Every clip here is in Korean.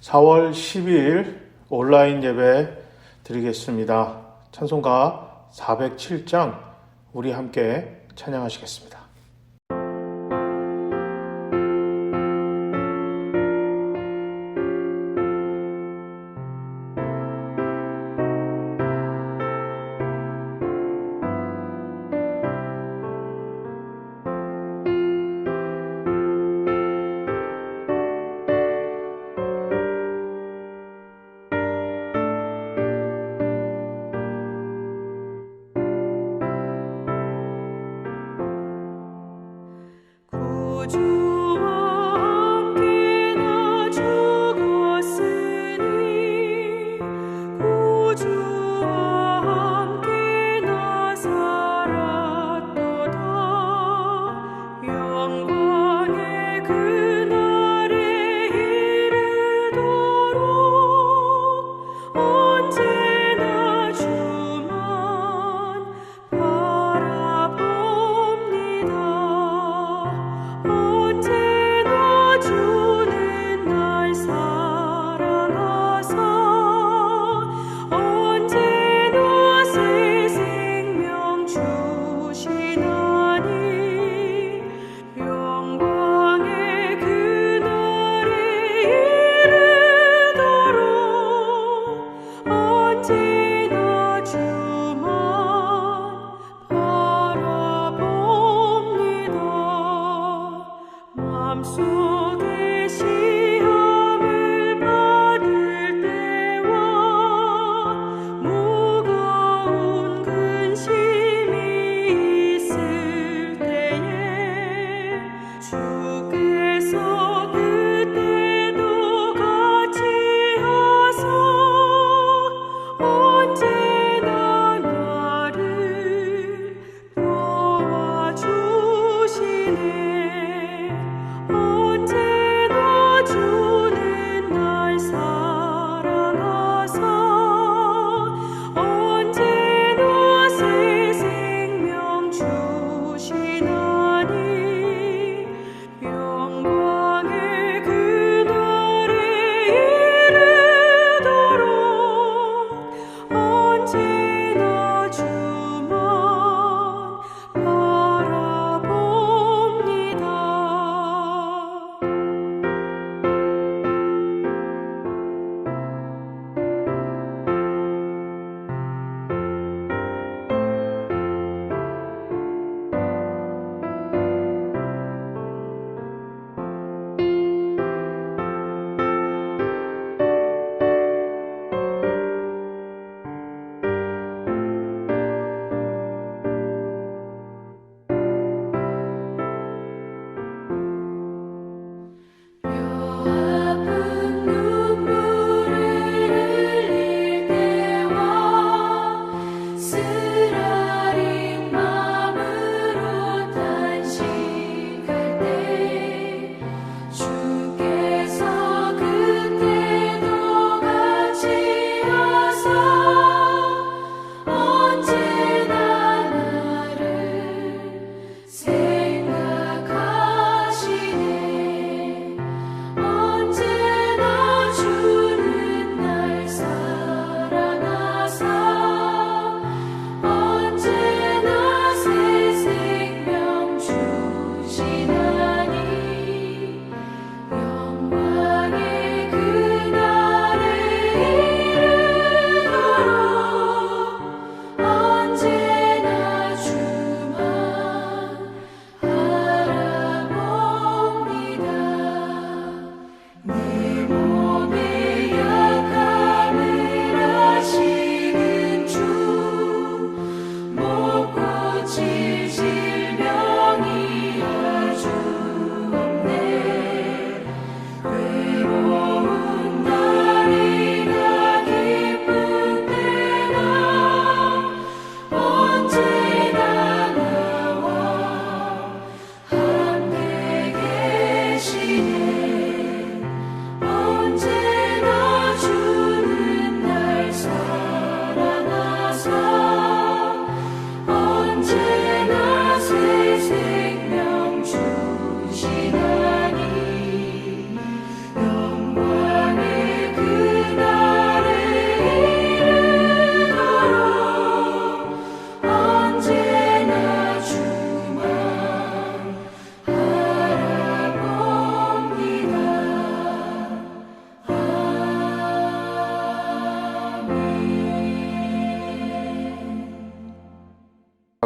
4월 12일 온라인 예배 드리겠습니다. 찬송가 407장 우리 함께 찬양하시겠습니다.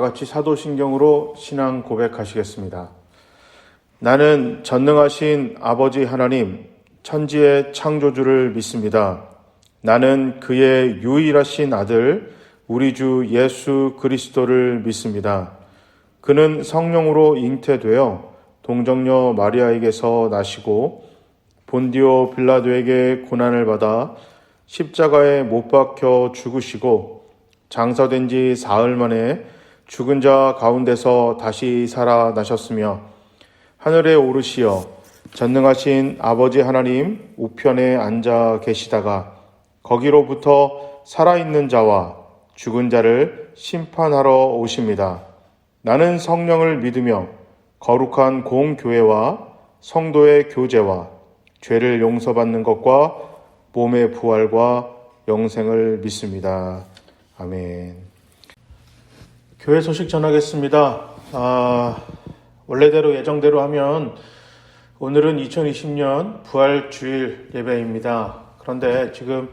같이 사도신경으로 신앙 고백하시겠습니다. 나는 전능하신 아버지 하나님, 천지의 창조주를 믿습니다. 나는 그의 유일하신 아들, 우리 주 예수 그리스도를 믿습니다. 그는 성령으로 잉태되어 동정녀 마리아에게서 나시고 본디오 빌라도에게 고난을 받아 십자가에 못 박혀 죽으시고 장사된 지 사흘 만에 죽은 자 가운데서 다시 살아나셨으며 하늘에 오르시어 전능하신 아버지 하나님 우편에 앉아 계시다가 거기로부터 살아있는 자와 죽은 자를 심판하러 오십니다. 나는 성령을 믿으며 거룩한 공교회와 성도의 교제와 죄를 용서받는 것과 몸의 부활과 영생을 믿습니다. 아멘. 교회 소식 전하겠습니다. 원래대로 예정대로 하면 오늘은 2020년 부활주일 예배입니다. 그런데 지금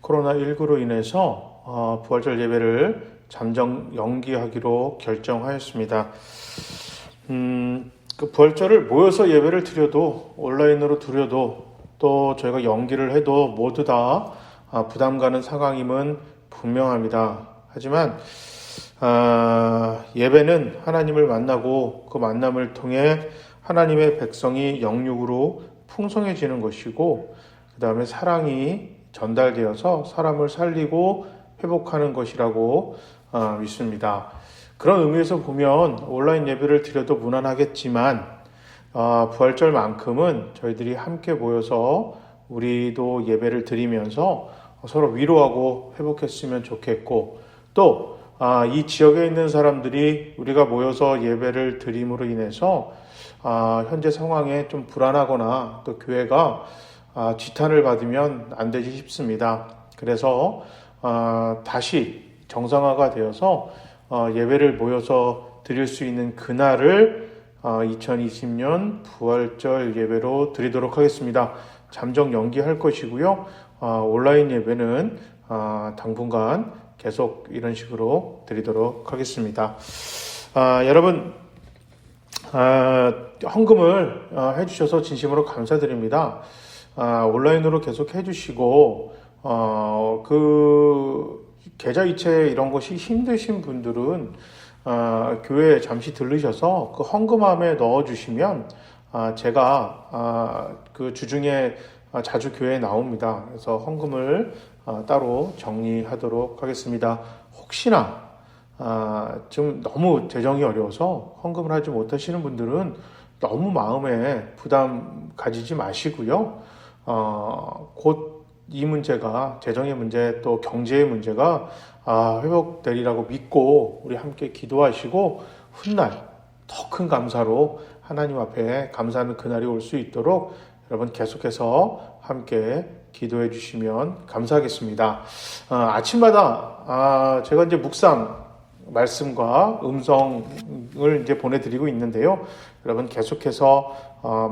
코로나19로 인해서 부활절 예배를 잠정 연기하기로 결정하였습니다. 그 부활절을 모여서 예배를 드려도 온라인으로 드려도 또 저희가 연기를 해도 모두 다 부담 가는 상황임은 분명합니다. 하지만 예배는 하나님을 만나고 그 만남을 통해 하나님의 백성이 영육으로 풍성해지는 것이고 그 다음에 사랑이 전달되어서 사람을 살리고 회복하는 것이라고 믿습니다. 그런 의미에서 보면 온라인 예배를 드려도 무난하겠지만 부활절만큼은 저희들이 함께 모여서 우리도 예배를 드리면서 서로 위로하고 회복했으면 좋겠고 또 이 지역에 있는 사람들이 우리가 모여서 예배를 드림으로 인해서 현재 상황에 좀 불안하거나 또 교회가 지탄을 받으면 안 되지 싶습니다. 그래서 다시 정상화가 되어서 예배를 모여서 드릴 수 있는 그날을 2020년 부활절 예배로 드리도록 하겠습니다. 잠정 연기할 것이고요. 온라인 예배는 당분간 계속 이런 식으로 드리도록 하겠습니다. 여러분 헌금을 해주셔서 진심으로 감사드립니다. 온라인으로 계속 해주시고 그 계좌 이체 이런 것이 힘드신 분들은 교회에 잠시 들르셔서 그 헌금함에 넣어주시면 제가 그 주중에 자주 교회에 나옵니다. 그래서 헌금을 따로 정리하도록 하겠습니다. 혹시나 좀 너무 재정이 어려워서 헌금을 하지 못하시는 분들은 너무 마음에 부담 가지지 마시고요. 곧 이 문제가 재정의 문제 또 경제의 문제가 회복되리라고 믿고 우리 함께 기도하시고 훗날 더 큰 감사로 하나님 앞에 감사하는 그날이 올 수 있도록 여러분 계속해서 함께 기도해 주시면 감사하겠습니다. 아침마다 제가 이제 묵상 말씀과 음성을 이제 보내드리고 있는데요. 여러분 계속해서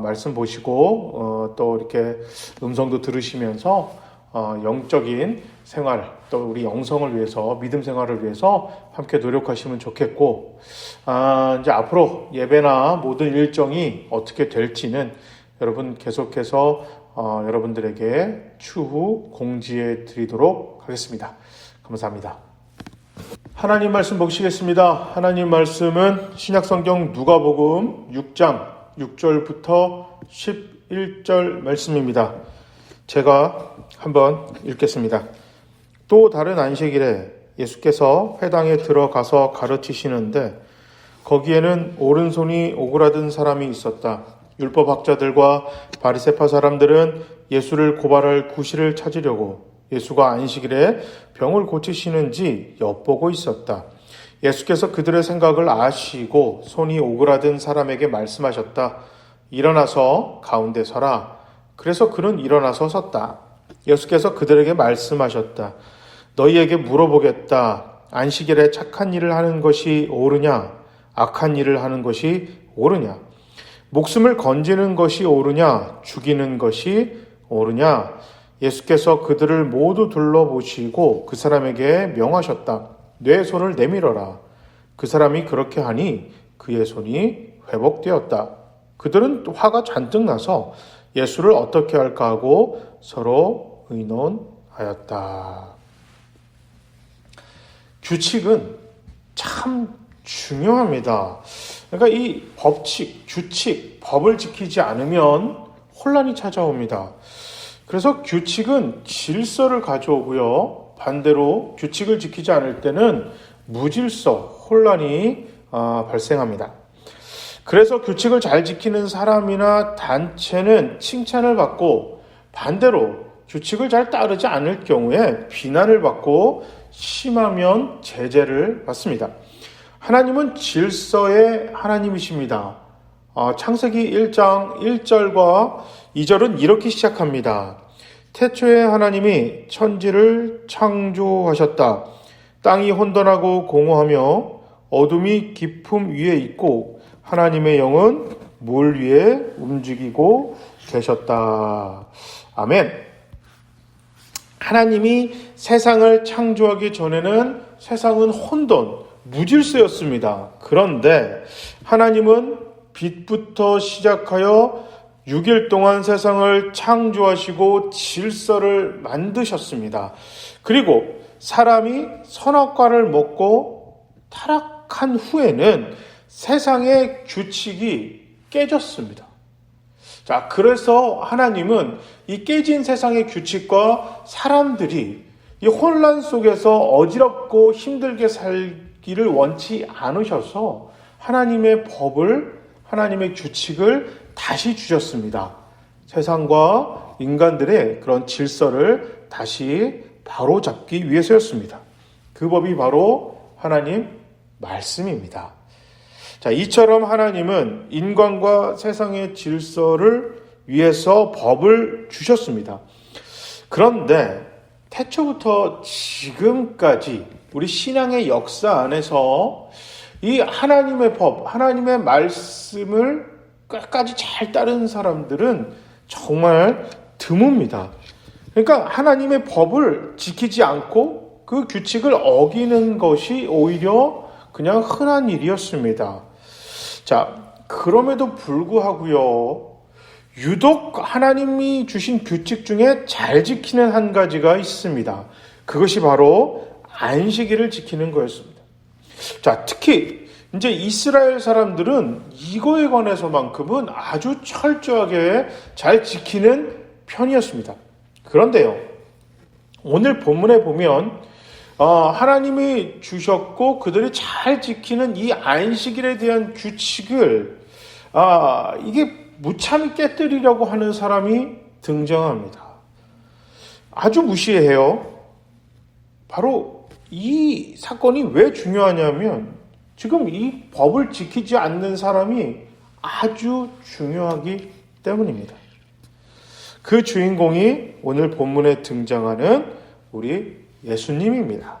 말씀 보시고 또 이렇게 음성도 들으시면서 영적인 생활 또 우리 영성을 위해서 믿음 생활을 위해서 함께 노력하시면 좋겠고 이제 앞으로 예배나 모든 일정이 어떻게 될지는 여러분 계속해서 여러분들에게 추후 공지해 드리도록 하겠습니다. 감사합니다. 하나님 말씀 보시겠습니다. 하나님 말씀은 신약성경 누가복음 6장 6절부터 11절 말씀입니다. 제가 한번 읽겠습니다. 또 다른 안식일에 예수께서 회당에 들어가서 가르치시는데 거기에는 오른손이 오그라든 사람이 있었다. 율법학자들과 바리새파 사람들은 예수를 고발할 구실을 찾으려고 예수가 안식일에 병을 고치시는지 엿보고 있었다. 예수께서 그들의 생각을 아시고 손이 오그라든 사람에게 말씀하셨다. 일어나서 가운데 서라. 그래서 그는 일어나서 섰다. 예수께서 그들에게 말씀하셨다. 너희에게 물어보겠다. 안식일에 착한 일을 하는 것이 옳으냐? 악한 일을 하는 것이 옳으냐? 목숨을 건지는 것이 옳으냐? 죽이는 것이 옳으냐? 예수께서 그들을 모두 둘러보시고 그 사람에게 명하셨다. 내 손을 내밀어라. 그 사람이 그렇게 하니 그의 손이 회복되었다. 그들은 화가 잔뜩 나서 예수를 어떻게 할까 하고 서로 의논하였다. 규칙은 참 중요합니다. 그러니까 이 법칙, 규칙, 법을 지키지 않으면 혼란이 찾아옵니다. 그래서 규칙은 질서를 가져오고요. 반대로 규칙을 지키지 않을 때는 무질서, 혼란이 발생합니다. 그래서 규칙을 잘 지키는 사람이나 단체는 칭찬을 받고 반대로 규칙을 잘 따르지 않을 경우에 비난을 받고 심하면 제재를 받습니다. 하나님은 질서의 하나님이십니다. 창세기 1장 1절과 2절은 이렇게 시작합니다. 태초에 하나님이 천지를 창조하셨다. 땅이 혼돈하고 공허하며 어둠이 깊음 위에 있고 하나님의 영은 물 위에 움직이고 계셨다. 아멘. 하나님이 세상을 창조하기 전에는 세상은 혼돈, 무질서였습니다. 그런데 하나님은 빛부터 시작하여 6일 동안 세상을 창조하시고 질서를 만드셨습니다. 그리고 사람이 선악과를 먹고 타락한 후에는 세상의 규칙이 깨졌습니다. 자, 그래서 하나님은 이 깨진 세상의 규칙과 사람들이 이 혼란 속에서 어지럽고 힘들게 살기를 원치 않으셔서 하나님의 법을, 하나님의 규칙을 다시 주셨습니다. 세상과 인간들의 그런 질서를 다시 바로잡기 위해서였습니다. 그 법이 바로 하나님 말씀입니다. 자, 이처럼 하나님은 인간과 세상의 질서를 위해서 법을 주셨습니다. 그런데 태초부터 지금까지 우리 신앙의 역사 안에서 이 하나님의 법, 하나님의 말씀을 끝까지 잘 따르는 사람들은 정말 드뭅니다. 그러니까 하나님의 법을 지키지 않고 그 규칙을 어기는 것이 오히려 그냥 흔한 일이었습니다. 자, 그럼에도 불구하고요, 유독 하나님이 주신 규칙 중에 잘 지키는 한 가지가 있습니다. 그것이 바로 안식일을 지키는 거였습니다. 자, 특히 이제 이스라엘 사람들은 이거에 관해서만큼은 아주 철저하게 잘 지키는 편이었습니다. 그런데요, 오늘 본문에 보면 하나님이 주셨고 그들이 잘 지키는 이 안식일에 대한 규칙을 이게 무참히 깨뜨리려고 하는 사람이 등장합니다. 아주 무시해요. 바로 이 사건이 왜 중요하냐면 지금 이 법을 지키지 않는 사람이 아주 중요하기 때문입니다. 그 주인공이 오늘 본문에 등장하는 우리 예수님입니다.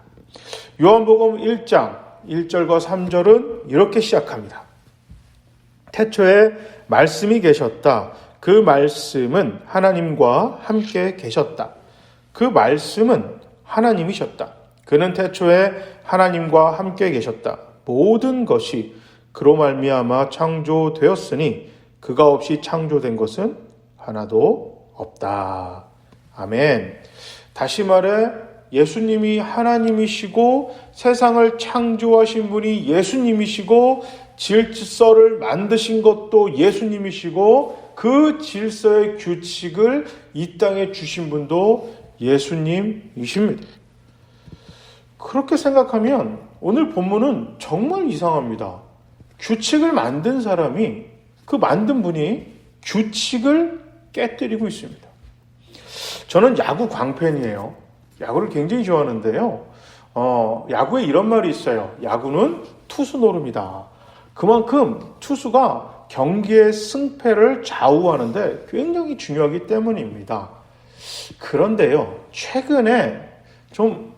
요한복음 1장 1절과 3절은 이렇게 시작합니다. 태초에 말씀이 계셨다. 그 말씀은 하나님과 함께 계셨다. 그 말씀은 하나님이셨다. 그는 태초에 하나님과 함께 계셨다. 모든 것이 그로 말미암아 창조되었으니 그가 없이 창조된 것은 하나도 없다. 아멘. 다시 말해 예수님이 하나님이시고 세상을 창조하신 분이 예수님이시고 질서를 만드신 것도 예수님이시고 그 질서의 규칙을 이 땅에 주신 분도 예수님이십니다. 그렇게 생각하면 오늘 본문은 정말 이상합니다. 규칙을 만든 사람이, 그 만든 분이 규칙을 깨뜨리고 있습니다. 저는 야구 광팬이에요. 야구를 굉장히 좋아하는데요. 야구에 이런 말이 있어요. 야구는 투수 노름이다. 그만큼 투수가 경기의 승패를 좌우하는데 굉장히 중요하기 때문입니다. 그런데요, 최근에 좀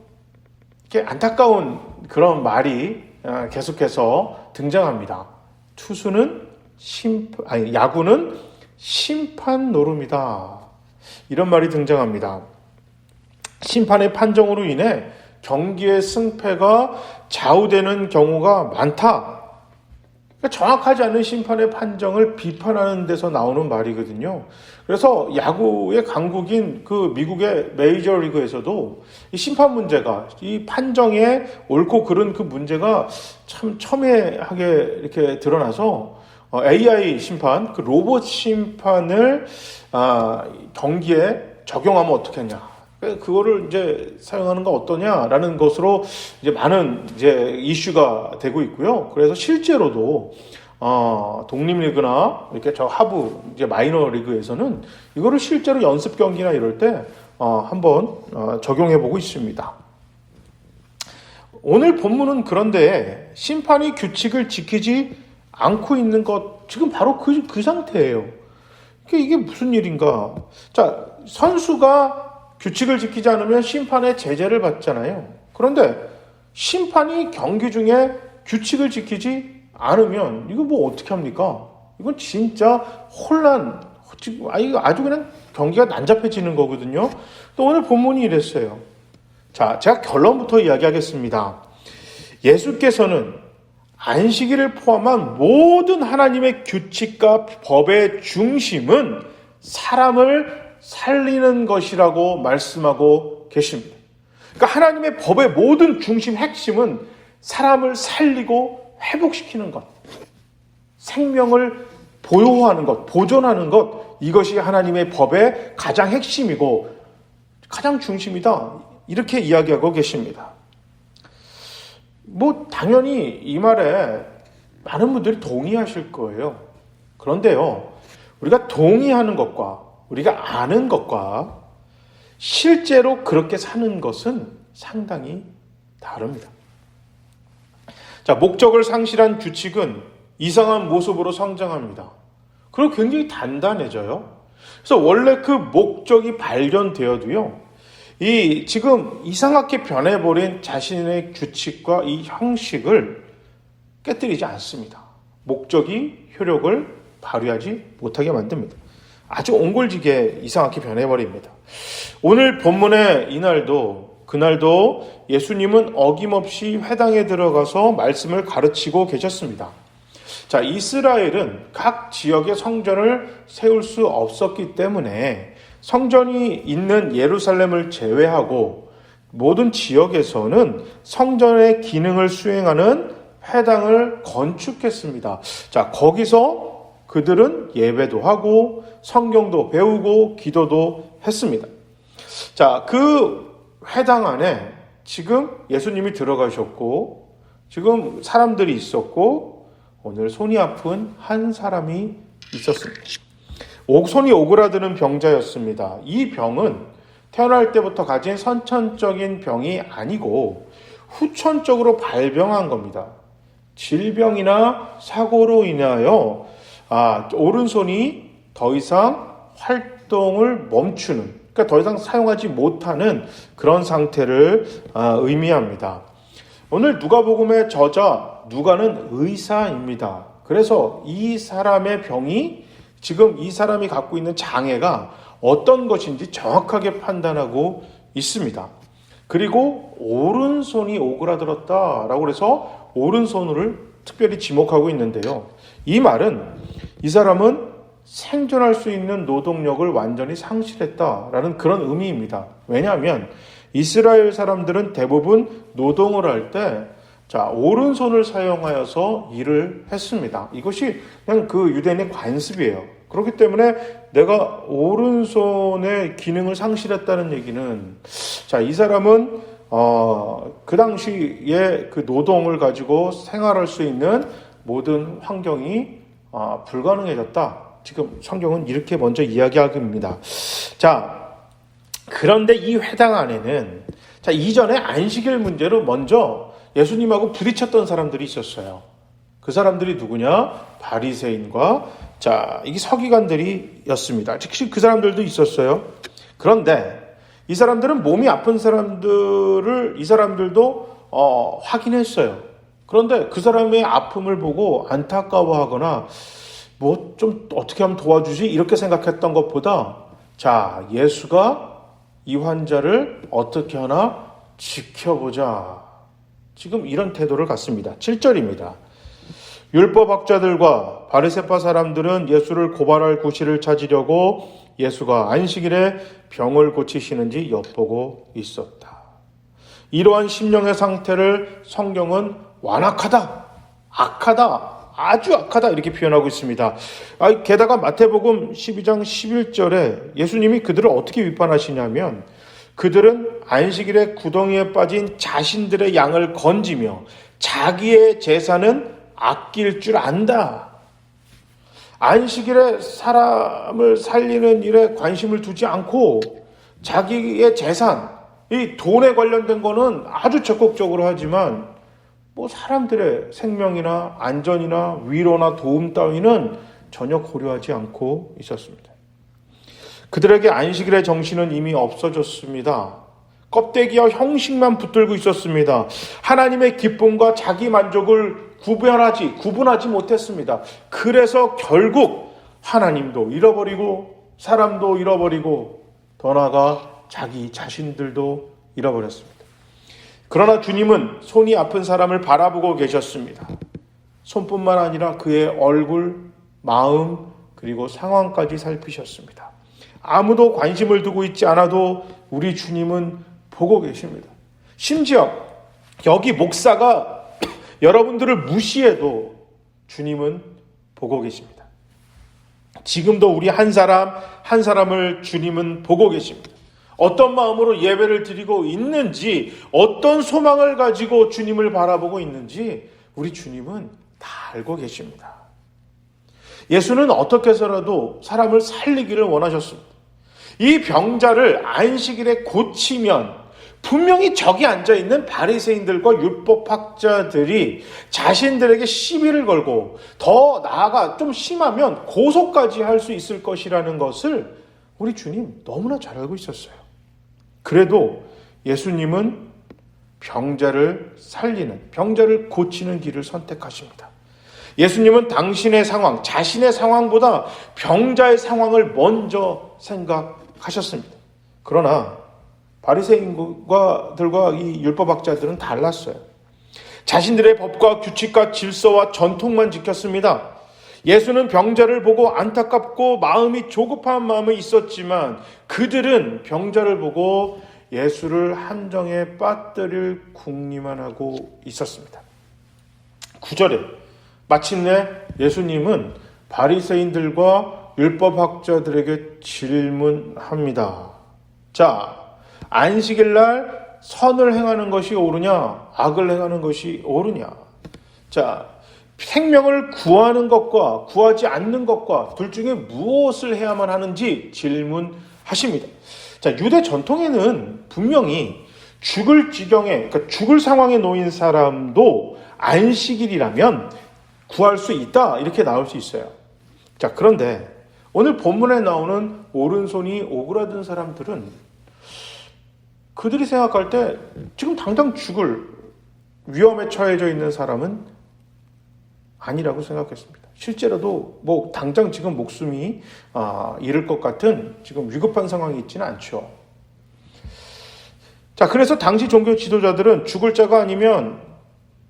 이렇게 안타까운 그런 말이 계속해서 등장합니다. 야구는 심판 노름이다. 이런 말이 등장합니다. 심판의 판정으로 인해 경기의 승패가 좌우되는 경우가 많다. 그러니까 정확하지 않은 심판의 판정을 비판하는 데서 나오는 말이거든요. 그래서 야구의 강국인 그 미국의 메이저리그에서도 이 심판 문제가, 이 판정에 옳고 그른 그 문제가 참 첨예하게 이렇게 드러나서 AI 심판, 그 로봇 심판을 경기에 적용하면 어떻겠냐. 그거를 이제 사용하는 거 어떠냐라는 것으로 이제 많은 이제 이슈가 되고 있고요. 그래서 실제로도 독립리그나 이렇게 저 하부 이제 마이너 리그에서는 이거를 실제로 연습 경기나 이럴 때 한번 적용해 보고 있습니다. 오늘 본문은 그런데 심판이 규칙을 지키지 않고 있는 것, 지금 바로 그 상태예요. 이게 무슨 일인가? 자, 선수가 규칙을 지키지 않으면 심판의 제재를 받잖아요. 그런데 심판이 경기 중에 규칙을 지키지 않으면 이거 뭐 어떻게 합니까? 이건 진짜 혼란, 아주 그냥 경기가 난잡해지는 거거든요. 또 오늘 본문이 이랬어요. 자, 제가 결론부터 이야기하겠습니다. 예수께서는 안식일을 포함한 모든 하나님의 규칙과 법의 중심은 사람을 살리는 것이라고 말씀하고 계십니다. 그러니까 하나님의 법의 모든 중심 핵심은 사람을 살리고 회복시키는 것, 생명을 보호하는 것, 보존하는 것, 이것이 하나님의 법의 가장 핵심이고 가장 중심이다. 이렇게 이야기하고 계십니다. 뭐 당연히 이 말에 많은 분들이 동의하실 거예요. 그런데요, 우리가 동의하는 것과 우리가 아는 것과 실제로 그렇게 사는 것은 상당히 다릅니다. 자, 목적을 상실한 규칙은 이상한 모습으로 성장합니다. 그리고 굉장히 단단해져요. 그래서 원래 그 목적이 발견되어도요, 지금 이상하게 변해버린 자신의 규칙과 이 형식을 깨뜨리지 않습니다. 목적이 효력을 발휘하지 못하게 만듭니다. 아주 옹골지게 이상하게 변해버립니다. 오늘 본문의 그날도 예수님은 어김없이 회당에 들어가서 말씀을 가르치고 계셨습니다. 자, 이스라엘은 각 지역의 성전을 세울 수 없었기 때문에 성전이 있는 예루살렘을 제외하고 모든 지역에서는 성전의 기능을 수행하는 회당을 건축했습니다. 자, 거기서 그들은 예배도 하고 성경도 배우고 기도도 했습니다. 자, 그 회당 안에 지금 예수님이 들어가셨고 지금 사람들이 있었고 오늘 손이 아픈 한 사람이 있었습니다. 손이 오그라드는 병자였습니다. 이 병은 태어날 때부터 가진 선천적인 병이 아니고 후천적으로 발병한 겁니다. 질병이나 사고로 인하여 오른손이 더 이상 활동을 멈추는, 그러니까 더 이상 사용하지 못하는 그런 상태를 의미합니다. 오늘 누가복음의 저자 누가는 의사입니다. 그래서 이 사람의 병이, 지금 이 사람이 갖고 있는 장애가 어떤 것인지 정확하게 판단하고 있습니다. 그리고 오른손이 오그라들었다라고 해서 오른손을 특별히 지목하고 있는데요. 이 말은 이 사람은 생존할 수 있는 노동력을 완전히 상실했다라는 그런 의미입니다. 왜냐하면 이스라엘 사람들은 대부분 노동을 할 때 오른손을 사용하여서 일을 했습니다. 이것이 그냥 그 유대인의 관습이에요. 그렇기 때문에 내가 오른손의 기능을 상실했다는 얘기는 이 사람은 그 당시에 그 노동을 가지고 생활할 수 있는 모든 환경이 불가능해졌다. 지금 성경은 이렇게 먼저 이야기합니다. 자, 그런데 이 회당 안에는 이전에 안식일 문제로 먼저 예수님하고 부딪혔던 사람들이 있었어요. 그 사람들이 누구냐? 바리새인과 이게 서기관들이었습니다. 즉시 그 사람들도 있었어요. 그런데 이 사람들은 몸이 아픈 사람들을 이 사람들도 확인했어요. 그런데 그 사람의 아픔을 보고 안타까워하거나 뭐 좀 어떻게 하면 도와주지 이렇게 생각했던 것보다 예수가 이 환자를 어떻게 하나 지켜보자. 지금 이런 태도를 갖습니다. 7절입니다. 율법학자들과 바리새파 사람들은 예수를 고발할 구실을 찾으려고 예수가 안식일에 병을 고치시는지 엿보고 있었다. 이러한 심령의 상태를 성경은 완악하다, 악하다, 아주 악하다 이렇게 표현하고 있습니다. 게다가 마태복음 12장 11절에 예수님이 그들을 어떻게 비판하시냐면 그들은 안식일에 구덩이에 빠진 자신들의 양을 건지며 자기의 재산은 아낄 줄 안다. 안식일에 사람을 살리는 일에 관심을 두지 않고 자기의 재산, 이 돈에 관련된 거는 아주 적극적으로 하지만 사람들의 생명이나 안전이나 위로나 도움 따위는 전혀 고려하지 않고 있었습니다. 그들에게 안식일의 정신은 이미 없어졌습니다. 껍데기와 형식만 붙들고 있었습니다. 하나님의 기쁨과 자기 만족을 구분하지 못했습니다. 그래서 결국 하나님도 잃어버리고 사람도 잃어버리고 더 나아가 자기 자신들도 잃어버렸습니다. 그러나 주님은 손이 아픈 사람을 바라보고 계셨습니다. 손뿐만 아니라 그의 얼굴, 마음, 그리고 상황까지 살피셨습니다. 아무도 관심을 두고 있지 않아도 우리 주님은 보고 계십니다. 심지어 여기 목사가 여러분들을 무시해도 주님은 보고 계십니다. 지금도 우리 한 사람을 주님은 보고 계십니다. 어떤 마음으로 예배를 드리고 있는지, 어떤 소망을 가지고 주님을 바라보고 있는지 우리 주님은 다 알고 계십니다. 예수는 어떻게 해서라도 사람을 살리기를 원하셨습니다. 이 병자를 안식일에 고치면 분명히 저기 앉아있는 바리새인들과 율법학자들이 자신들에게 시비를 걸고 더 나아가 좀 심하면 고소까지 할 수 있을 것이라는 것을 우리 주님 너무나 잘 알고 있었어요. 그래도 예수님은 병자를 살리는, 병자를 고치는 길을 선택하십니다. 예수님은 당신의 상황, 자신의 상황보다 병자의 상황을 먼저 생각하셨습니다. 그러나 바리새인들과 이 율법학자들은 달랐어요. 자신들의 법과 규칙과 질서와 전통만 지켰습니다. 예수는 병자를 보고 안타깝고 마음이 조급한 마음이 있었지만 그들은 병자를 보고 예수를 함정에 빠뜨릴 궁리만 하고 있었습니다. 9절에 마침내 예수님은 바리새인들과 율법학자들에게 질문합니다. 자, 안식일 날 선을 행하는 것이 옳으냐, 악을 행하는 것이 옳으냐? 자, 생명을 구하는 것과 구하지 않는 것과 둘 중에 무엇을 해야만 하는지 질문하십니다. 자, 유대 전통에는 분명히 죽을 지경에, 그러니까 죽을 상황에 놓인 사람도 안식일이라면 구할 수 있다, 이렇게 나올 수 있어요. 자, 그런데 오늘 본문에 나오는 오른손이 오그라든 사람들은 그들이 생각할 때 지금 당장 죽을 위험에 처해져 있는 사람은 아니라고 생각했습니다. 실제로도 당장 지금 목숨이 잃을 것 같은 지금 위급한 상황이 있지는 않죠. 자, 그래서 당시 종교 지도자들은 죽을 자가 아니면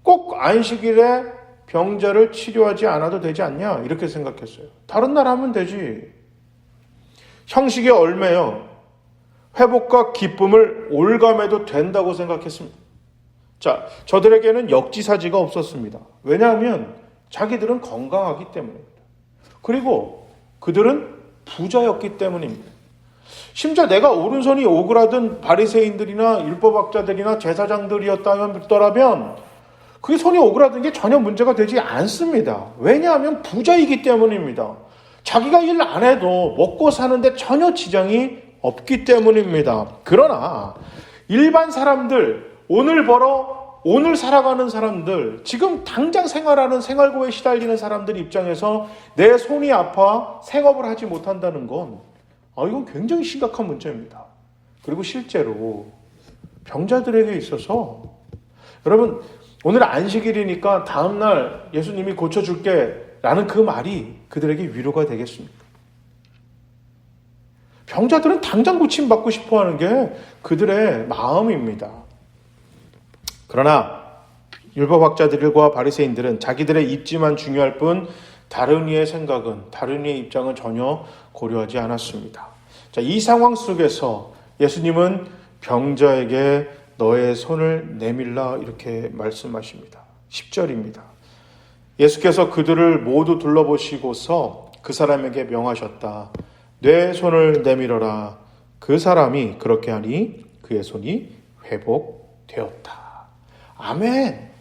꼭 안식일에 병자를 치료하지 않아도 되지 않냐 이렇게 생각했어요. 다른 날 하면 되지. 형식에 얽매여 회복과 기쁨을 올감해도 된다고 생각했습니다. 자, 저들에게는 역지사지가 없었습니다. 왜냐하면 자기들은 건강하기 때문입니다. 그리고 그들은 부자였기 때문입니다. 심지어 내가 오른손이 오그라든 바리새인들이나 율법학자들이나 제사장들이었다면 그게 손이 오그라든 게 전혀 문제가 되지 않습니다. 왜냐하면 부자이기 때문입니다. 자기가 일 안 해도 먹고 사는데 전혀 지장이 없기 때문입니다. 그러나 일반 사람들, 오늘 살아가는 사람들, 지금 당장 생활하는 생활고에 시달리는 사람들 입장에서 내 손이 아파 생업을 하지 못한다는 건 이건 굉장히 심각한 문제입니다. 그리고 실제로 병자들에게 있어서 여러분 오늘 안식일이니까 다음날 예수님이 고쳐줄게 라는 그 말이 그들에게 위로가 되겠습니까? 병자들은 당장 고침받고 싶어하는 게 그들의 마음입니다. 그러나 율법학자들과 바리새인들은 자기들의 입지만 중요할 뿐 다른 이의 생각은, 다른 이의 입장은 전혀 고려하지 않았습니다. 자, 이 상황 속에서 예수님은 병자에게 너의 손을 내밀라 이렇게 말씀하십니다. 10절입니다. 예수께서 그들을 모두 둘러보시고서 그 사람에게 명하셨다. 내 손을 내밀어라. 그 사람이 그렇게 하니 그의 손이 회복되었다. 아멘.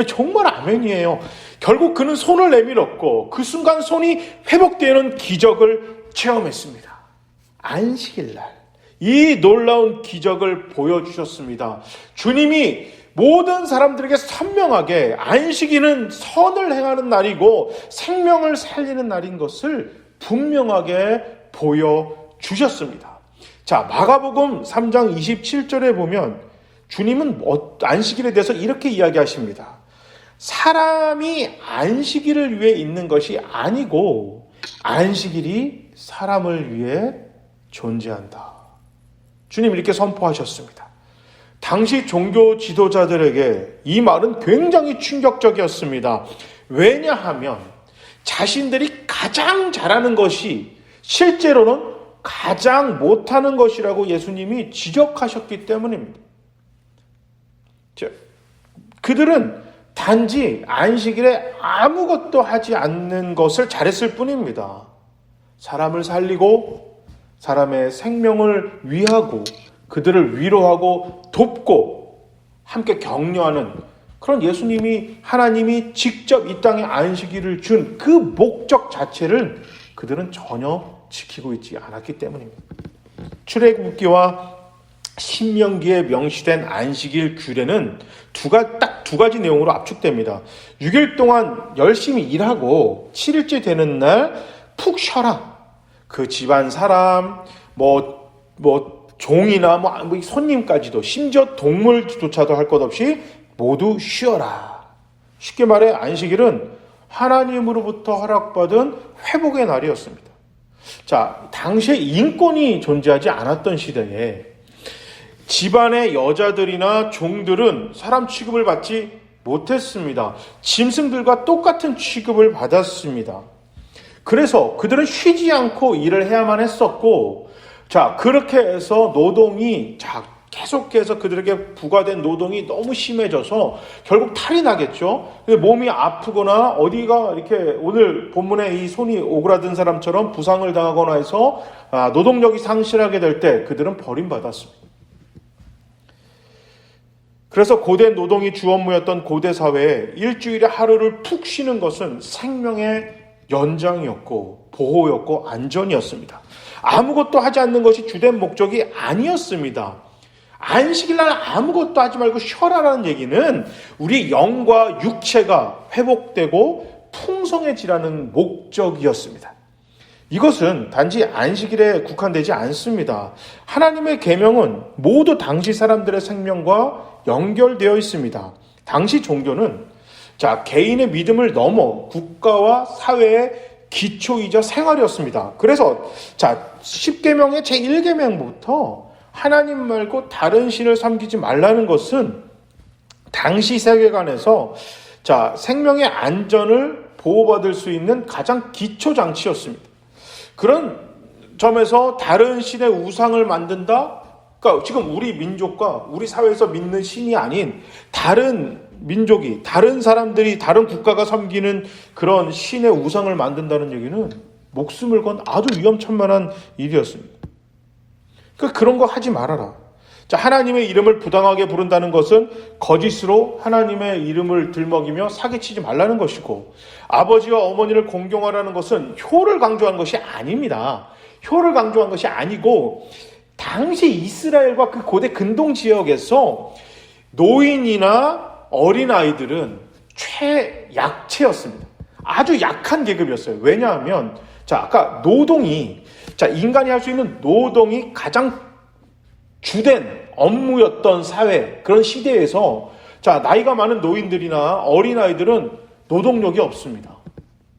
정말 아멘이에요. 결국 그는 손을 내밀었고 그 순간 손이 회복되는 기적을 체험했습니다. 안식일 날 이 놀라운 기적을 보여주셨습니다. 주님이 모든 사람들에게 선명하게 안식일은 선을 행하는 날이고 생명을 살리는 날인 것을 분명하게 보여주셨습니다. 자, 마가복음 3장 27절에 보면 주님은 안식일에 대해서 이렇게 이야기하십니다. 사람이 안식일을 위해 있는 것이 아니고 안식일이 사람을 위해 존재한다. 주님 이렇게 선포하셨습니다. 당시 종교 지도자들에게 이 말은 굉장히 충격적이었습니다. 왜냐하면 자신들이 가장 잘하는 것이 실제로는 가장 못하는 것이라고 예수님이 지적하셨기 때문입니다. 그들은 단지 안식일에 아무것도 하지 않는 것을 잘했을 뿐입니다. 사람을 살리고 사람의 생명을 위하고 그들을 위로하고 돕고 함께 격려하는 그런 예수님이 하나님이 직접 이 땅에 안식일을 준 그 목적 자체를 그들은 전혀 지키고 있지 않았기 때문입니다. 출애굽기와 신명기에 명시된 안식일 규례는 딱 두 가지 내용으로 압축됩니다. 6일 동안 열심히 일하고 7일째 되는 날 푹 쉬어라. 그 집안 사람, 종이나 손님까지도 심지어 동물조차도 할 것 없이 모두 쉬어라. 쉽게 말해 안식일은 하나님으로부터 허락받은 회복의 날이었습니다. 자, 당시에 인권이 존재하지 않았던 시대에 집안의 여자들이나 종들은 사람 취급을 받지 못했습니다. 짐승들과 똑같은 취급을 받았습니다. 그래서 그들은 쉬지 않고 일을 해야만 했었고, 자, 그렇게 해서 노동이 계속해서 그들에게 부과된 노동이 너무 심해져서 결국 탈이 나겠죠. 몸이 아프거나 어디가 이렇게 오늘 본문에 이 손이 오그라든 사람처럼 부상을 당하거나 해서 노동력이 상실하게 될 때 그들은 버림받았습니다. 그래서 고대 노동이 주 업무였던 고대 사회에 일주일에 하루를 푹 쉬는 것은 생명의 연장이었고 보호였고 안전이었습니다. 아무것도 하지 않는 것이 주된 목적이 아니었습니다. 안식일 날 아무것도 하지 말고 쉬어라라는 얘기는 우리 영과 육체가 회복되고 풍성해지라는 목적이었습니다. 이것은 단지 안식일에 국한되지 않습니다. 하나님의 계명은 모두 당시 사람들의 생명과 연결되어 있습니다. 당시 종교는 개인의 믿음을 넘어 국가와 사회의 기초이자 생활이었습니다. 그래서 10계명의 제1계명부터 하나님 말고 다른 신을 섬기지 말라는 것은 당시 세계관에서 생명의 안전을 보호받을 수 있는 가장 기초 장치였습니다. 그런 점에서 다른 신의 우상을 만든다? 그러니까 지금 우리 민족과 우리 사회에서 믿는 신이 아닌 다른 민족이, 다른 사람들이, 다른 국가가 섬기는 그런 신의 우상을 만든다는 얘기는 목숨을 건 아주 위험천만한 일이었습니다. 그러니까 그런 거 하지 말아라. 하나님의 이름을 부당하게 부른다는 것은 거짓으로 하나님의 이름을 들먹이며 사기치지 말라는 것이고, 아버지와 어머니를 공경하라는 것은 효를 강조한 것이 아닙니다. 효를 강조한 것이 아니고, 당시 이스라엘과 그 고대 근동 지역에서 노인이나 어린아이들은 최약체였습니다. 아주 약한 계급이었어요. 왜냐하면 아까 노동이 인간이 할 수 있는 노동이 가장 주된 업무였던 사회, 그런 시대에서 나이가 많은 노인들이나 어린아이들은 노동력이 없습니다.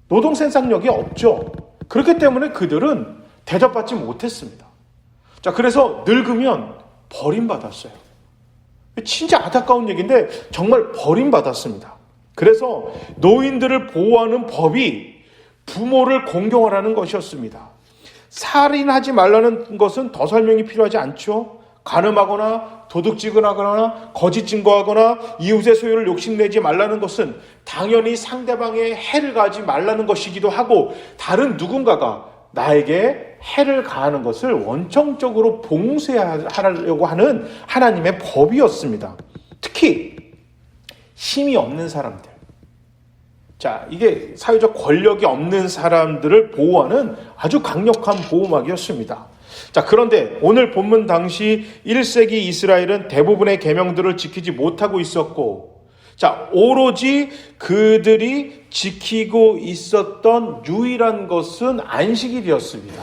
노동 생산력이 없죠. 그렇기 때문에 그들은 대접받지 못했습니다. 그래서 늙으면 버림받았어요. 진짜 안타까운 얘기인데 정말 버림받았습니다. 그래서 노인들을 보호하는 법이 부모를 공경하라는 것이었습니다. 살인하지 말라는 것은 더 설명이 필요하지 않죠. 간음하거나 도둑질하거나 거짓 증거하거나 이웃의 소유를 욕심내지 말라는 것은 당연히 상대방의 해를 가하지 말라는 것이기도 하고, 다른 누군가가 나에게 해를 가하는 것을 원천적으로 봉쇄하려고 하는 하나님의 법이었습니다. 특히 힘이 없는 사람들, 자, 이게 사회적 권력이 없는 사람들을 보호하는 아주 강력한 보호막이었습니다. 자, 그런데 오늘 본문 당시 1세기 이스라엘은 대부분의 계명들을 지키지 못하고 있었고, 자, 오로지 그들이 지키고 있었던 유일한 것은 안식일이었습니다.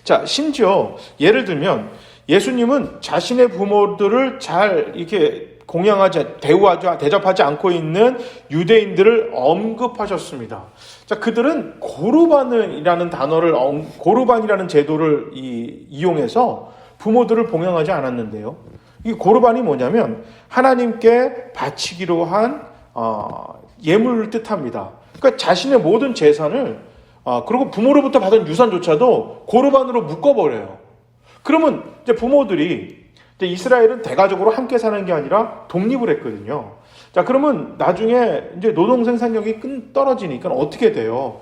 자, 심지어 예를 들면 예수님은 자신의 부모들을 잘 이렇게 대접하지 않고 있는 유대인들을 언급하셨습니다. 자, 그들은 고르반이라는 제도를 이용해서 부모들을 봉양하지 않았는데요. 이 고르반이 뭐냐면 하나님께 바치기로 한 예물을 뜻합니다. 그러니까 자신의 모든 재산을 그리고 부모로부터 받은 유산조차도 고르반으로 묶어버려요. 그러면 이제 부모들이 이스라엘은 대가족으로 함께 사는 게 아니라 독립을 했거든요. 자, 그러면 나중에 이제 노동 생산력이 떨어지니까 어떻게 돼요?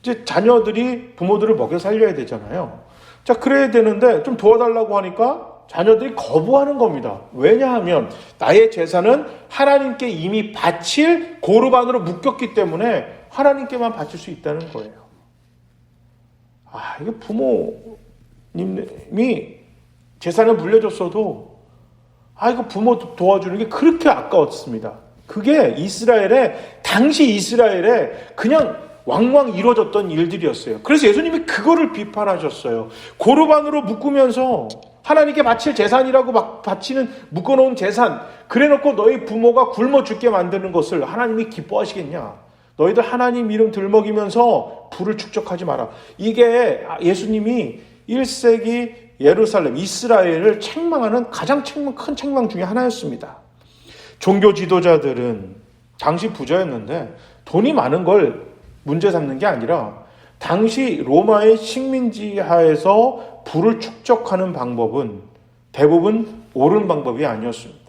이제 자녀들이 부모들을 먹여 살려야 되잖아요. 자, 그래야 되는데 좀 도와달라고 하니까 자녀들이 거부하는 겁니다. 왜냐하면 나의 재산은 하나님께 이미 바칠 고르반으로 묶였기 때문에 하나님께만 바칠 수 있다는 거예요. 이게 부모님이 재산을 물려줬어도 이거 부모 도와주는 게 그렇게 아까웠습니다. 그게 당시 이스라엘에 그냥 왕왕 이루어졌던 일들이었어요. 그래서 예수님이 그거를 비판하셨어요. 고르반으로 묶으면서 하나님께 바칠 재산이라고 막 묶어놓은 재산, 그래놓고 너희 부모가 굶어 죽게 만드는 것을 하나님이 기뻐하시겠냐? 너희들 하나님 이름 들먹이면서 부를 축적하지 마라. 이게 예수님이 1세기 예루살렘, 이스라엘을 책망하는 가장 큰 책망 중에 하나였습니다. 종교 지도자들은 당시 부자였는데 돈이 많은 걸 문제 삼는 게 아니라 당시 로마의 식민지 하에서 부를 축적하는 방법은 대부분 옳은 방법이 아니었습니다.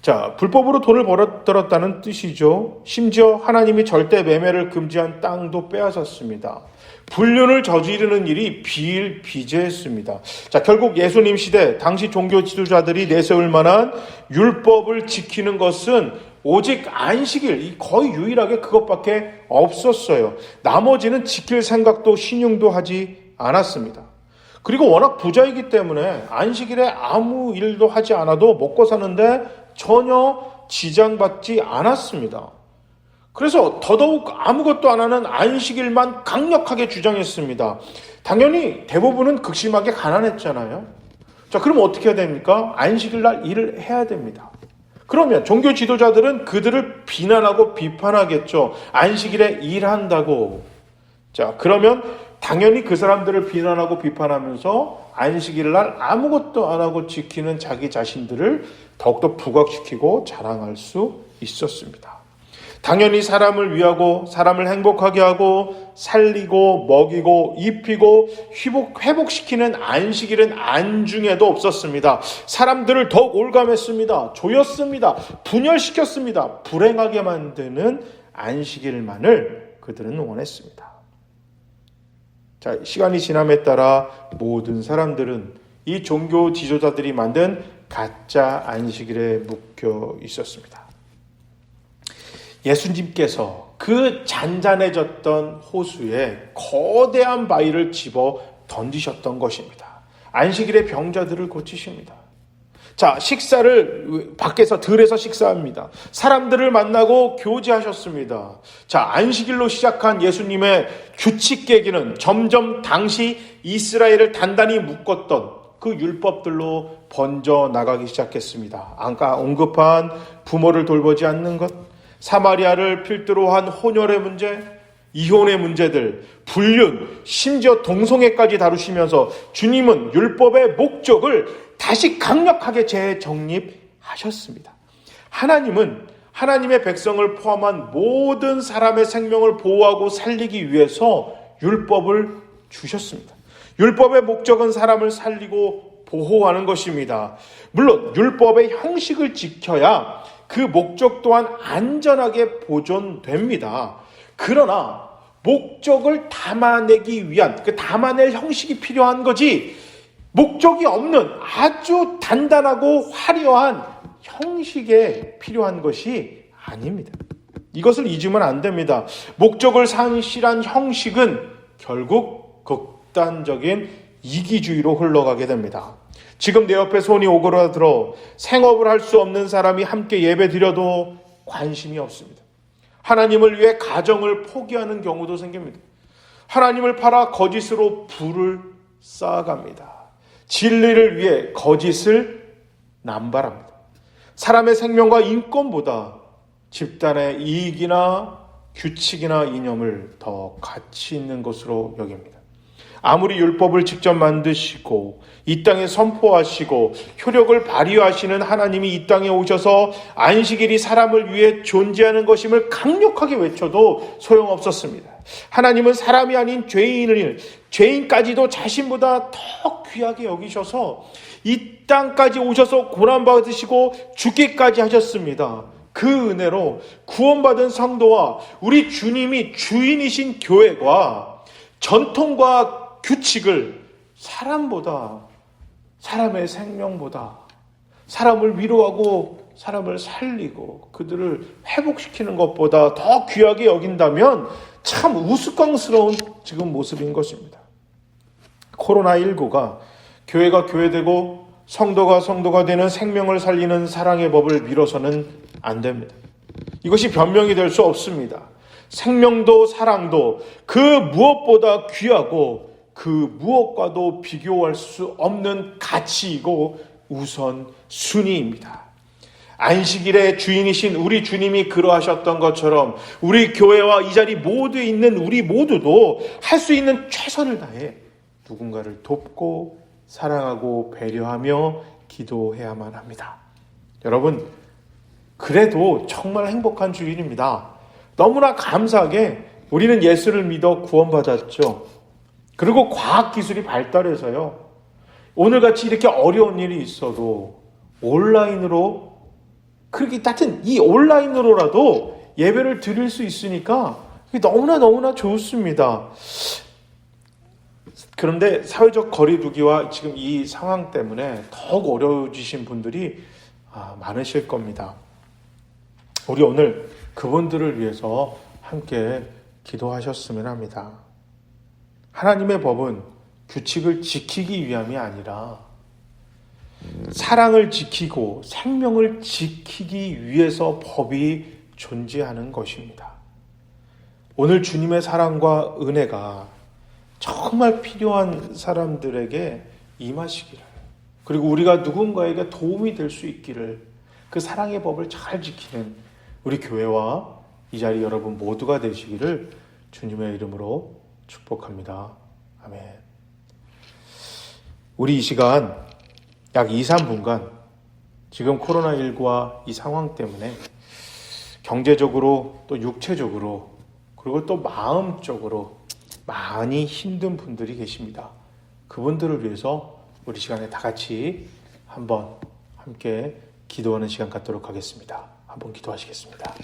자, 불법으로 돈을 벌어들였다는 뜻이죠. 심지어 하나님이 절대 매매를 금지한 땅도 빼앗았습니다. 불륜을 저지르는 일이 비일비재했습니다. 자, 결국 예수님 시대 당시 종교 지도자들이 내세울 만한 율법을 지키는 것은 오직 안식일, 거의 유일하게 그것밖에 없었어요. 나머지는 지킬 생각도 신용도 하지 않았습니다. 그리고 워낙 부자이기 때문에 안식일에 아무 일도 하지 않아도 먹고 사는데 전혀 지장받지 않았습니다. 그래서 더더욱 아무것도 안 하는 안식일만 강력하게 주장했습니다. 당연히 대부분은 극심하게 가난했잖아요. 자, 그럼 어떻게 해야 됩니까? 안식일날 일을 해야 됩니다. 그러면 종교 지도자들은 그들을 비난하고 비판하겠죠. 안식일에 일한다고. 자, 그러면 당연히 그 사람들을 비난하고 비판하면서 안식일날 아무것도 안 하고 지키는 자기 자신들을 더욱더 부각시키고 자랑할 수 있었습니다. 당연히 사람을 위하고 사람을 행복하게 하고 살리고 먹이고 입히고 회복시키는 안식일은 안중에도 없었습니다. 사람들을 더욱 올감했습니다. 조였습니다. 분열시켰습니다. 불행하게 만드는 안식일만을 그들은 원했습니다. 자, 시간이 지남에 따라 모든 사람들은 이 종교 지도자들이 만든 가짜 안식일에 묶여 있었습니다. 예수님께서 그 잔잔해졌던 호수에 거대한 바위를 집어 던지셨던 것입니다. 안식일에 병자들을 고치십니다. 자, 식사를 밖에서 들에서 식사합니다. 사람들을 만나고 교제하셨습니다. 자, 안식일로 시작한 예수님의 규칙 깨기는 점점 당시 이스라엘을 단단히 묶었던 그 율법들로 번져 나가기 시작했습니다. 아까 언급한 부모를 돌보지 않는 것, 사마리아를 필두로 한 혼혈의 문제, 이혼의 문제들, 불륜, 심지어 동성애까지 다루시면서 주님은 율법의 목적을 다시 강력하게 재정립하셨습니다. 하나님은 하나님의 백성을 포함한 모든 사람의 생명을 보호하고 살리기 위해서 율법을 주셨습니다. 율법의 목적은 사람을 살리고 보호하는 것입니다. 물론 율법의 형식을 지켜야 그 목적 또한 안전하게 보존됩니다. 그러나 목적을 담아내기 위한, 그 담아낼 형식이 필요한 거지, 목적이 없는 아주 단단하고 화려한 형식에 필요한 것이 아닙니다. 이것을 잊으면 안 됩니다. 목적을 상실한 형식은 결국 극단적인 이기주의로 흘러가게 됩니다. 지금 내 옆에 손이 오그라들어 생업을 할 수 없는 사람이 함께 예배 드려도 관심이 없습니다. 하나님을 위해 가정을 포기하는 경우도 생깁니다. 하나님을 팔아 거짓으로 부를 쌓아갑니다. 진리를 위해 거짓을 남발합니다. 사람의 생명과 인권보다 집단의 이익이나 규칙이나 이념을 더 가치 있는 것으로 여깁니다. 아무리 율법을 직접 만드시고 이 땅에 선포하시고 효력을 발휘하시는 하나님이 이 땅에 오셔서 안식일이 사람을 위해 존재하는 것임을 강력하게 외쳐도 소용없었습니다. 하나님은 사람이 아닌 죄인까지도 자신보다 더 귀하게 여기셔서 이 땅까지 오셔서 고난받으시고 죽기까지 하셨습니다. 그 은혜로 구원받은 성도와 우리 주님이 주인이신 교회가 전통과 규칙을 사람보다, 사람의 생명보다, 사람을 위로하고 사람을 살리고 그들을 회복시키는 것보다 더 귀하게 여긴다면 참 우스꽝스러운 지금 모습인 것입니다. 코로나19가 교회가 교회되고 성도가 성도가 되는 생명을 살리는 사랑의 법을 밀어서는 안 됩니다. 이것이 변명이 될 수 없습니다. 생명도 사랑도 그 무엇보다 귀하고 그 무엇과도 비교할 수 없는 가치이고 우선순위입니다. 안식일의 주인이신 우리 주님이 그러하셨던 것처럼 우리 교회와 이 자리 모두에 있는 우리 모두도 할 수 있는 최선을 다해 누군가를 돕고 사랑하고 배려하며 기도해야만 합니다. 여러분, 그래도 정말 행복한 주일입니다. 너무나 감사하게 우리는 예수를 믿어 구원받았죠. 그리고 과학기술이 발달해서요, 오늘같이 이렇게 어려운 일이 있어도 온라인으로, 그렇게 하여튼 이 온라인으로라도 예배를 드릴 수 있으니까 너무나 좋습니다. 그런데 사회적 거리두기와 지금 이 상황 때문에 더욱 어려워지신 분들이 많으실 겁니다. 우리 오늘 그분들을 위해서 함께 기도하셨으면 합니다. 하나님의 법은 규칙을 지키기 위함이 아니라 사랑을 지키고 생명을 지키기 위해서 법이 존재하는 것입니다. 오늘 주님의 사랑과 은혜가 정말 필요한 사람들에게 임하시기를, 그리고 우리가 누군가에게 도움이 될 수 있기를, 그 사랑의 법을 잘 지키는 우리 교회와 이 자리 여러분 모두가 되시기를 주님의 이름으로 축복합니다. 아멘. 우리 이 시간 약 2-3분간 지금 코로나19와 이 상황 때문에 경제적으로 또 육체적으로 그리고 또 마음적으로 많이 힘든 분들이 계십니다. 그분들을 위해서 우리 시간에 다 같이 한번 함께 기도하는 시간 갖도록 하겠습니다. 한번 기도하시겠습니다.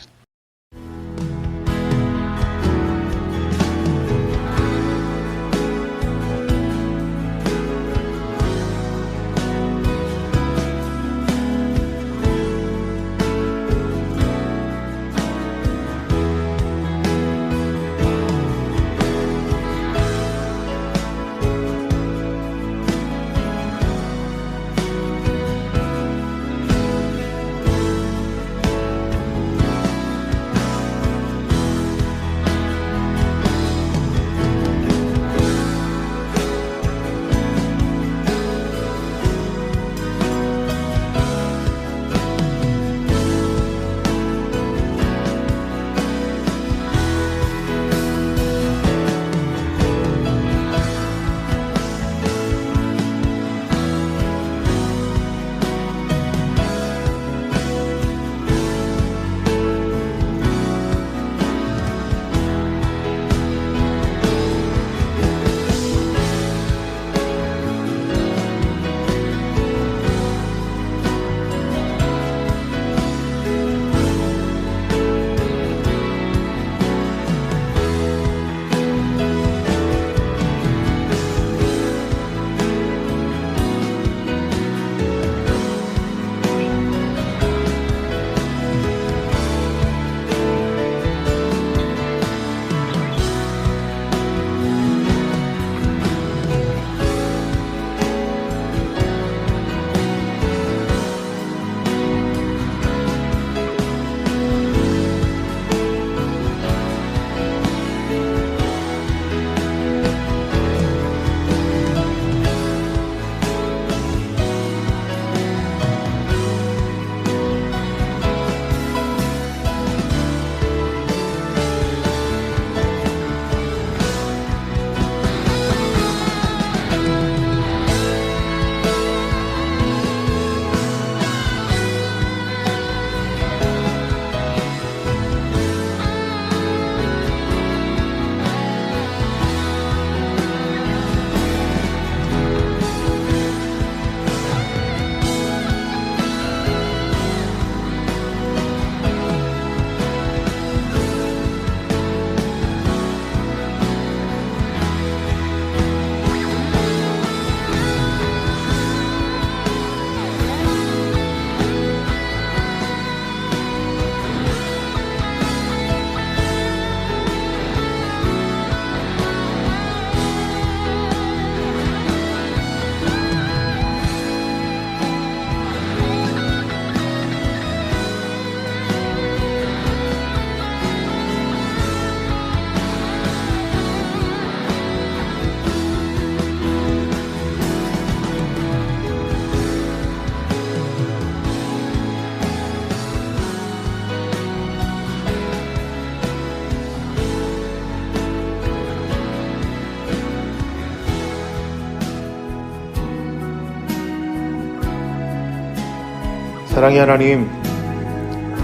사랑의 하나님,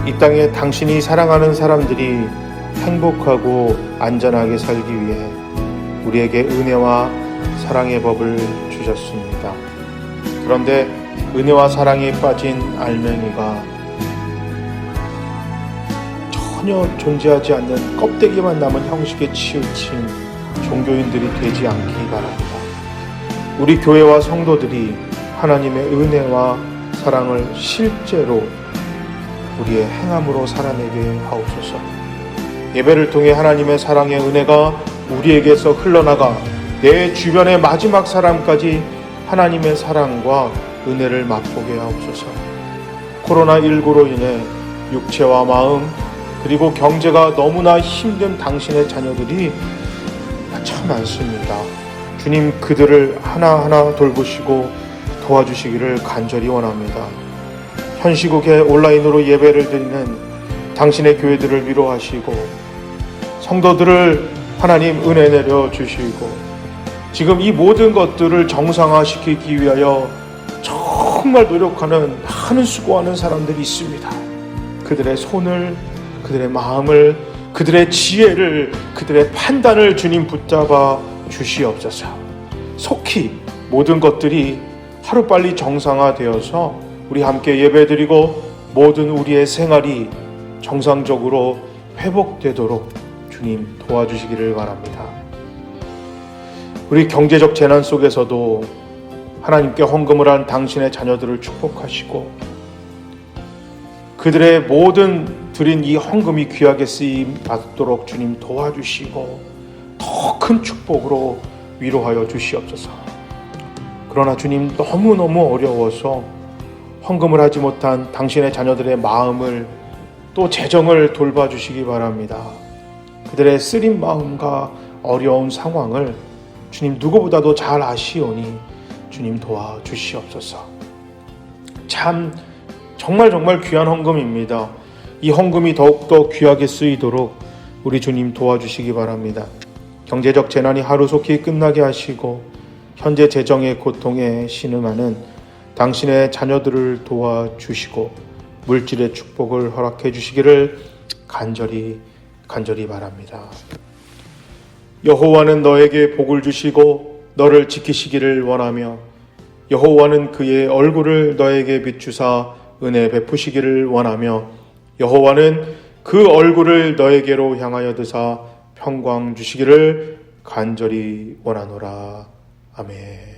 이 땅에 당신이 사랑하는 사람들이 행복하고 안전하게 살기 위해 우리에게 은혜와 사랑의 법을 주셨습니다. 그런데 은혜와 사랑에 빠진 알맹이가 전혀 존재하지 않는 껍데기만 남은 형식에 치우친 종교인들이 되지 않기 바랍니다. 우리 교회와 성도들이 하나님의 은혜와 사랑을 실제로 우리의 행함으로 살아내게 하옵소서. 예배를 통해 하나님의 사랑의 은혜가 우리에게서 흘러나가 내 주변의 마지막 사람까지 하나님의 사랑과 은혜를 맛보게 하옵소서. 코로나19로 인해 육체와 마음 그리고 경제가 너무나 힘든 당신의 자녀들이 참 많습니다. 주님, 그들을 하나하나 돌보시고 도와주시기를 간절히 원합니다. 현 시국에 온라인으로 예배를 드리는 당신의 교회들을 위로하시고 성도들을 하나님 은혜 내려 주시고 지금 이 모든 것들을 정상화시키기 위하여 정말 노력하는 많은 수고하는 사람들이 있습니다. 그들의 손을, 그들의 마음을, 그들의 지혜를, 그들의 판단을 주님 붙잡아 주시옵소서. 속히 모든 것들이 하루빨리 정상화되어서 우리 함께 예배드리고 모든 우리의 생활이 정상적으로 회복되도록 주님 도와주시기를 바랍니다. 우리 경제적 재난 속에서도 하나님께 헌금을 한 당신의 자녀들을 축복하시고 그들의 모든 드린 이 헌금이 귀하게 쓰임 받도록 주님 도와주시고 더 큰 축복으로 위로하여 주시옵소서. 그러나 주님, 너무너무 어려워서 헌금을 하지 못한 당신의 자녀들의 마음을 또 재정을 돌봐주시기 바랍니다. 그들의 쓰린 마음과 어려운 상황을 주님 누구보다도 잘 아시오니 주님 도와주시옵소서. 참 정말 귀한 헌금입니다. 이 헌금이 더욱더 귀하게 쓰이도록 우리 주님 도와주시기 바랍니다. 경제적 재난이 하루속히 끝나게 하시고 현재 재정의 고통에 신음하는 당신의 자녀들을 도와주시고 물질의 축복을 허락해 주시기를 간절히 바랍니다. 여호와는 너에게 복을 주시고 너를 지키시기를 원하며 여호와는 그의 얼굴을 너에게 비추사 은혜 베푸시기를 원하며 여호와는 그 얼굴을 너에게로 향하여 드사 평강 주시기를 간절히 원하노라. 아멘.